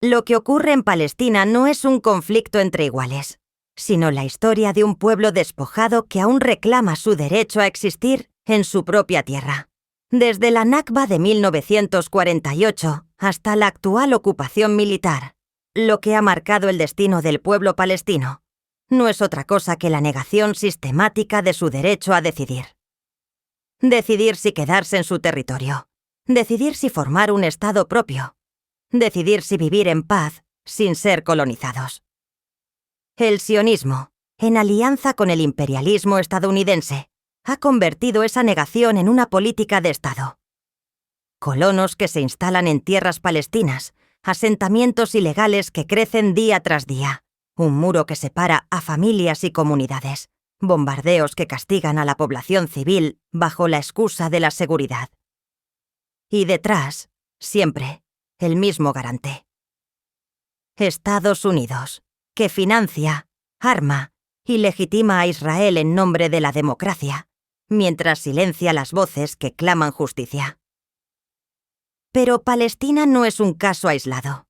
Lo que ocurre en Palestina no es un conflicto entre iguales, sino la historia de un pueblo despojado que aún reclama su derecho a existir en su propia tierra. Desde la Nakba de 1948 hasta la actual ocupación militar, lo que ha marcado el destino del pueblo palestino no es otra cosa que la negación sistemática de su derecho a decidir. Decidir si quedarse en su territorio, decidir si formar un estado propio, decidir si vivir en paz sin ser colonizados. El sionismo, en alianza con el imperialismo estadounidense, ha convertido esa negación en una política de Estado. Colonos que se instalan en tierras palestinas, asentamientos ilegales que crecen día tras día, un muro que separa a familias y comunidades, bombardeos que castigan a la población civil bajo la excusa de la seguridad. Y detrás, siempre, el mismo garante. Estados Unidos, que financia, arma y legitima a Israel en nombre de la democracia, mientras silencia las voces que claman justicia. Pero Palestina no es un caso aislado.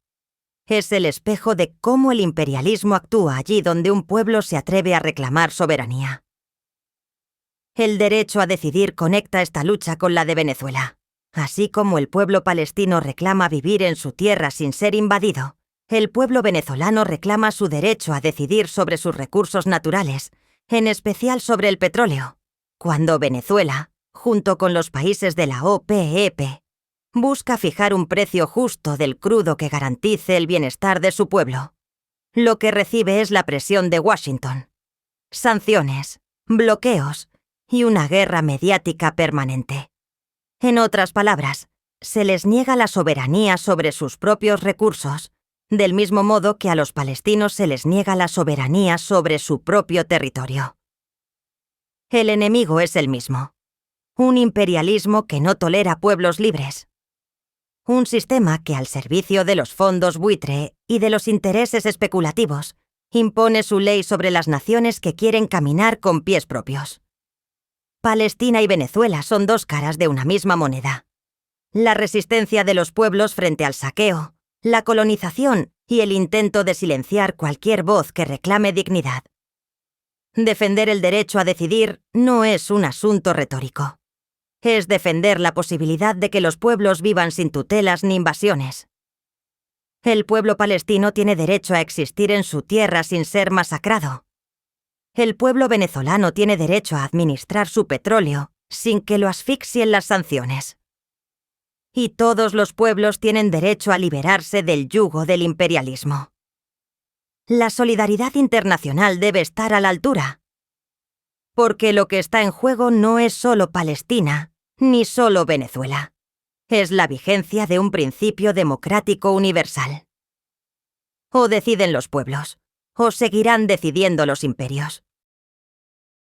Es el espejo de cómo el imperialismo actúa allí donde un pueblo se atreve a reclamar soberanía. El derecho a decidir conecta esta lucha con la de Venezuela. Así como el pueblo palestino reclama vivir en su tierra sin ser invadido, el pueblo venezolano reclama su derecho a decidir sobre sus recursos naturales, en especial sobre el petróleo, cuando Venezuela, junto con los países de la OPEP, busca fijar un precio justo del crudo que garantice el bienestar de su pueblo. Lo que recibe es la presión de Washington, sanciones, bloqueos y una guerra mediática permanente. En otras palabras, se les niega la soberanía sobre sus propios recursos, del mismo modo que a los palestinos se les niega la soberanía sobre su propio territorio. El enemigo es el mismo: un imperialismo que no tolera pueblos libres. Un sistema que, al servicio de los fondos buitre y de los intereses especulativos, impone su ley sobre las naciones que quieren caminar con pies propios. Palestina y Venezuela son dos caras de una misma moneda. La resistencia de los pueblos frente al saqueo, la colonización y el intento de silenciar cualquier voz que reclame dignidad. Defender el derecho a decidir no es un asunto retórico. Es defender la posibilidad de que los pueblos vivan sin tutelas ni invasiones. El pueblo palestino tiene derecho a existir en su tierra sin ser masacrado. El pueblo venezolano tiene derecho a administrar su petróleo sin que lo asfixien las sanciones. Y todos los pueblos tienen derecho a liberarse del yugo del imperialismo. La solidaridad internacional debe estar a la altura. Porque lo que está en juego no es solo Palestina, ni solo Venezuela. Es la vigencia de un principio democrático universal. O deciden los pueblos, o seguirán decidiendo los imperios.